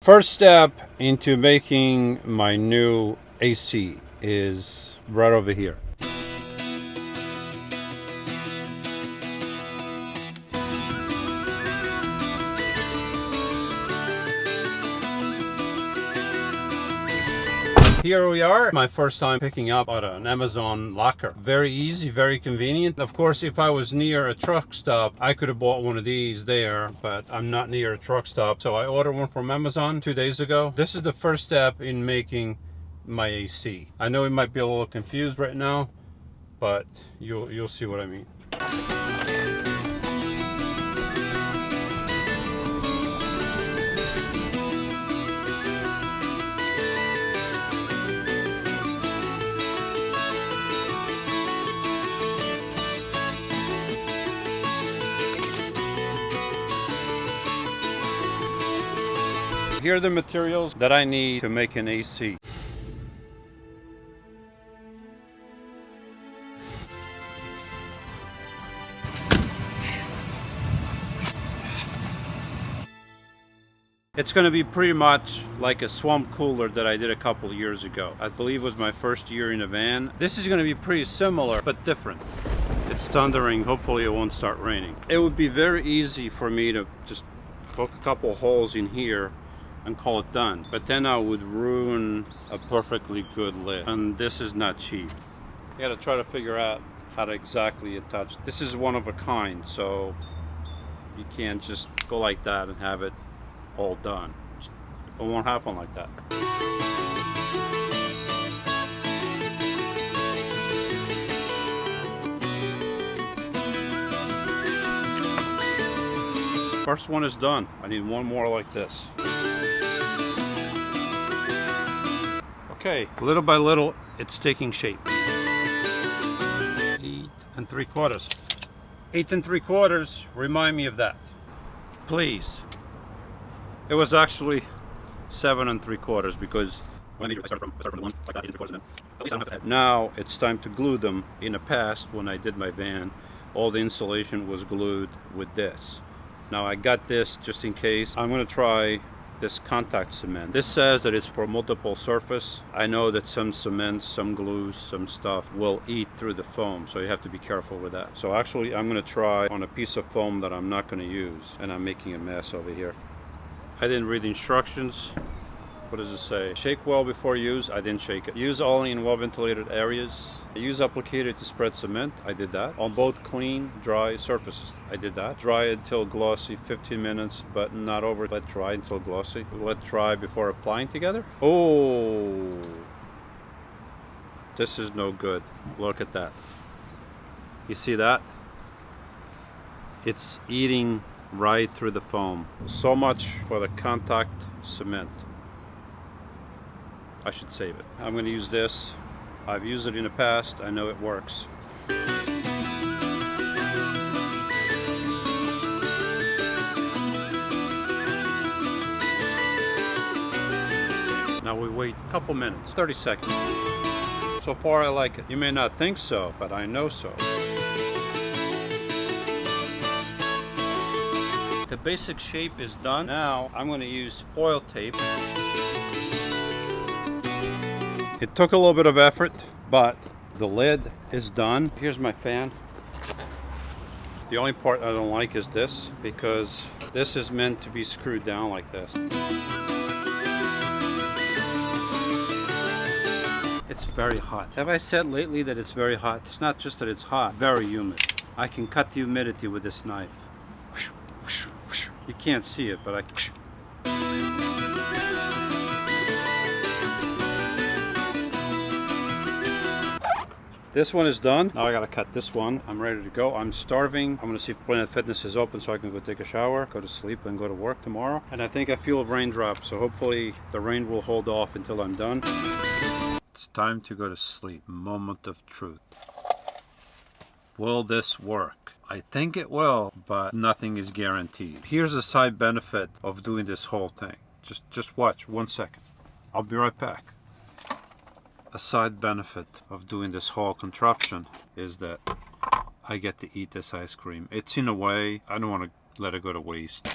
First step into making my new AC is right over here. Here we are, my first time picking up at an Amazon locker. Very easy, very convenient. Of course, if I was near a truck stop, I could have bought one of these there, but I'm not near a truck stop. So I ordered one from Amazon 2 days ago. This is the first step in making my AC. I know you might be a little confused right now, but you'll see what I mean. Here are the materials that I need to make an AC. It's going to be pretty much like a swamp cooler that I did a couple years ago. I believe it was my first year in a van. This is going to be pretty similar, but different. It's thundering. Hopefully it won't start raining. It would be very easy for me to just poke a couple holes in here and call it done, but then I would ruin a perfectly good lid, and this is not cheap. You gotta try to figure out how to exactly attach. This is one of a kind, so you can't just go like that and have it all done. It won't happen like that. First one is done. I need one more like this. Okay, little by little, it's taking shape. 8 3/4. 8 3/4, remind me of that, please. It was actually 7 3/4 because when I start from the one, like that, 8 3/4, and then at least I don't have to. Now it's time to glue them. In the past, when I did my van, all the insulation was glued with this. Now I got this just in case. I'm gonna try this contact cement. This says that it's for multiple surface. I know that some cements, some glues, some stuff will eat through the foam, so you have to be careful with that. So actually I'm going to try on a piece of foam that I'm not going to use, and I'm making a mess over here. I didn't read the instructions. What does it say? Shake well before use. I didn't shake it. Use only in well ventilated areas. Use applicator to spread cement. I did that. On both clean, dry surfaces. I did that. Dry until glossy, 15 minutes, but not over. Let dry until glossy. Let dry before applying together. Oh, this is no good. Look at that. You see that? It's eating right through the foam. So much for the contact cement. I should save it. I'm going to use this. I've used it in the past. I know it works. Now we wait a couple minutes, 30 seconds. So far I like it. You may not think so, but I know so. The basic shape is done. Now I'm going to use foil tape. It took a little bit of effort, but the lid is done. Here's my fan. The only part I don't like is this, because this is meant to be screwed down like this. It's very hot. Have I said lately that it's very hot? It's not just that it's hot, very humid. I can cut the humidity with this knife. You can't see it, but I... This one is done. Now I gotta cut this one. I'm ready to go. I'm starving. I'm gonna see if Planet Fitness is open so I can go take a shower, go to sleep, and go to work tomorrow. And I think I feel a raindrop, so hopefully the rain will hold off until I'm done. It's time to go to sleep. Moment of truth. Will this work? I think it will, but nothing is guaranteed. Here's a side benefit of doing this whole thing. Just watch 1 second. I'll be right back. A side benefit of doing this whole contraption is that I get to eat this ice cream. It's in a way, I don't want to let it go to waste.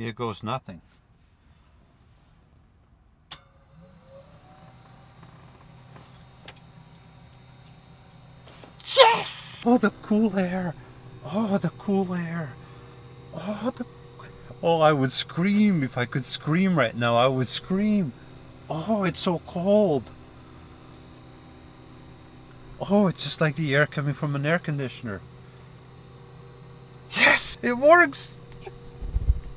here goes nothing. Yes! Oh, the cool air. Oh, the cool air. Oh, I would scream. If I could scream right now, I would scream. Oh, it's so cold. Oh, it's just like the air coming from an air conditioner. Yes, it works.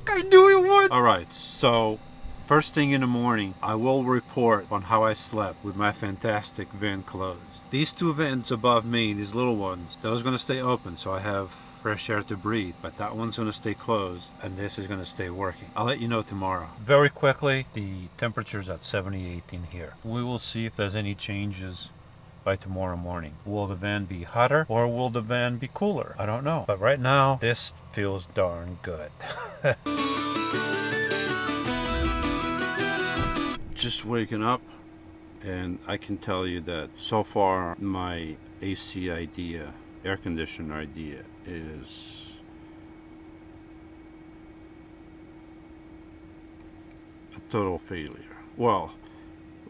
I knew it would. All right, so first thing in the morning, I will report on how I slept with my fantastic vent closed. These two vents above me, these little ones, those are going to stay open so I have fresh air to breathe, but that one's going to stay closed and this is going to stay working. I'll let you know tomorrow. Very quickly, the temperature's at 78 in here. We will see if there's any changes by tomorrow morning. Will the van be hotter or will the van be cooler? I don't know. But right now, this feels darn good. Just waking up, and I can tell you that so far my AC idea, air conditioner idea, is a total failure. Well,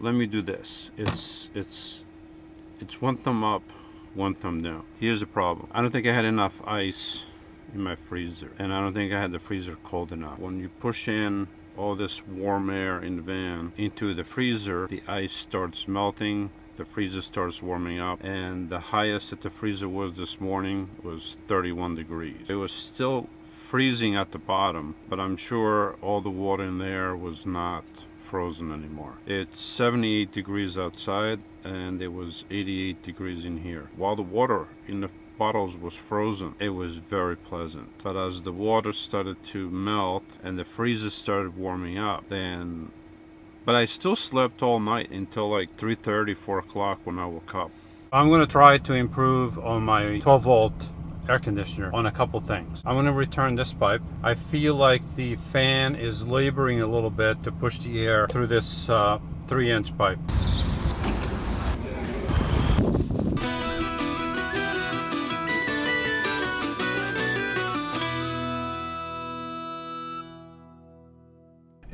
let me do this. It's one thumb up, one thumb down. Here's the problem. I don't think I had enough ice in my freezer, and I don't think I had the freezer cold enough. When you push in all this warm air in the van into the freezer, the ice starts melting, the freezer starts warming up, and the highest that the freezer was this morning was 31 degrees. It was still freezing at the bottom, but I'm sure all the water in there was not frozen anymore. It's 78 degrees outside and it was 88 degrees in here. While the water in the bottles was frozen, it was very pleasant. But as the water started to melt and the freezer started warming up, but I still slept all night until like 3:30, 4 o'clock when I woke up. I'm going to try to improve on my 12 volt air conditioner on a couple things. I'm going to return this pipe. I feel like the fan is laboring a little bit to push the air through this 3-inch pipe.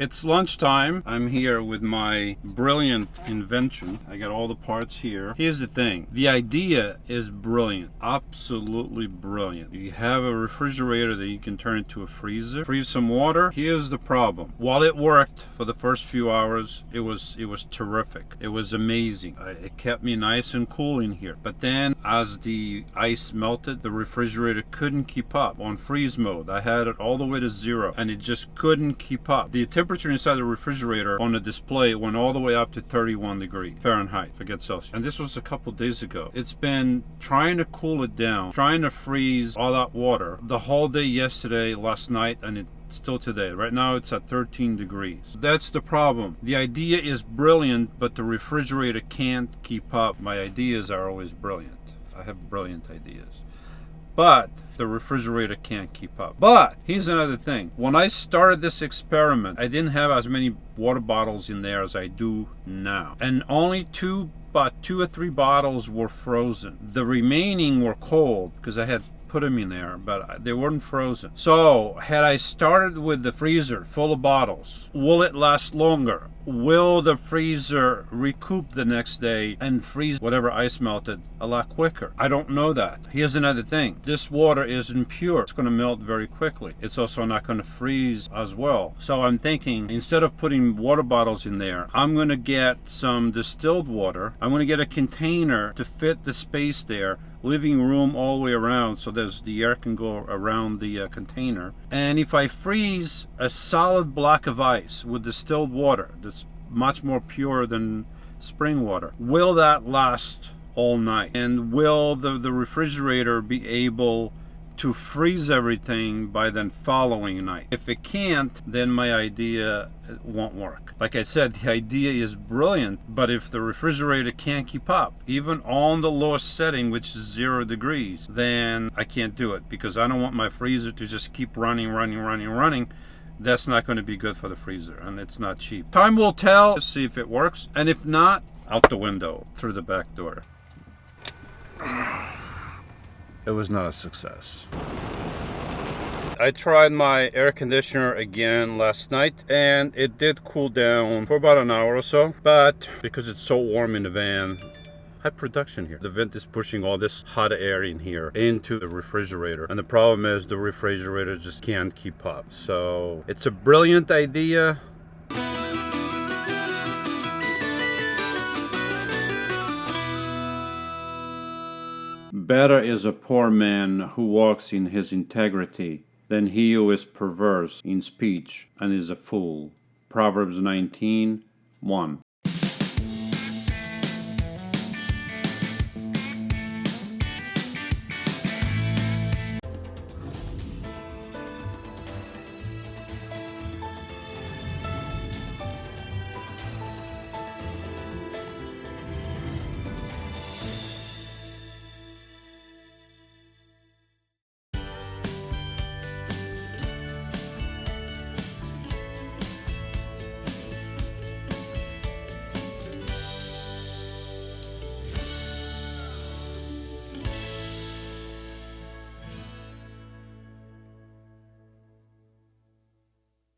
It's lunchtime. I'm here with my brilliant invention. I got all the parts here. Here's the thing. The idea is brilliant. Absolutely brilliant. You have a refrigerator that you can turn into a freezer. Freeze some water. Here's the problem. While it worked for the first few hours, it was terrific. It was amazing. It kept me nice and cool in here. But then as the ice melted, the refrigerator couldn't keep up on freeze mode. I had it all the way to 0 and it just couldn't keep up. The temperature inside the refrigerator on the display went all the way up to 31 degrees Fahrenheit, forget Celsius. And this was a couple days ago. It's been trying to cool it down, trying to freeze all that water the whole day yesterday, last night, and it's still today. Right now it's at 13 degrees. That's the problem. The idea is brilliant, but the refrigerator can't keep up. My ideas are always brilliant. I have brilliant ideas. But the refrigerator can't keep up. But here's another thing. When I started this experiment, I didn't have as many water bottles in there as I do now. And only about 2 or 3 bottles were frozen. The remaining were cold because I had put them in there, but they weren't frozen. So had I started with the freezer full of bottles, will it last longer? Will the freezer recoup the next day and freeze whatever ice melted a lot quicker? I don't know that. Here's another thing. This water isn't pure. It's going to melt very quickly. It's also not going to freeze as well. So I'm thinking, instead of putting water bottles in there, I'm going to get some distilled water. I'm going to get a container to fit the space there, living room all the way around, so the air can go around the container. And if I freeze a solid block of ice with distilled water that's much more pure than spring water, will that last all night? And will the refrigerator be able to freeze everything by the following night? If it can't, then my idea won't work. Like I said, the idea is brilliant, but if the refrigerator can't keep up, even on the lowest setting, which is 0 degrees, then I can't do it, because I don't want my freezer to just keep running. That's not going to be good for the freezer, and it's not cheap. Time will tell to see if it works, and if not, out the window, through the back door. It was not a success. I tried my air conditioner again last night and it did cool down for about an hour or so, but because it's so warm in the van, high production here. The vent is pushing all this hot air in here into the refrigerator, and the problem is the refrigerator just can't keep up. So it's a brilliant idea. Better is a poor man who walks in his integrity than he who is perverse in speech and is a fool. Proverbs 19:1.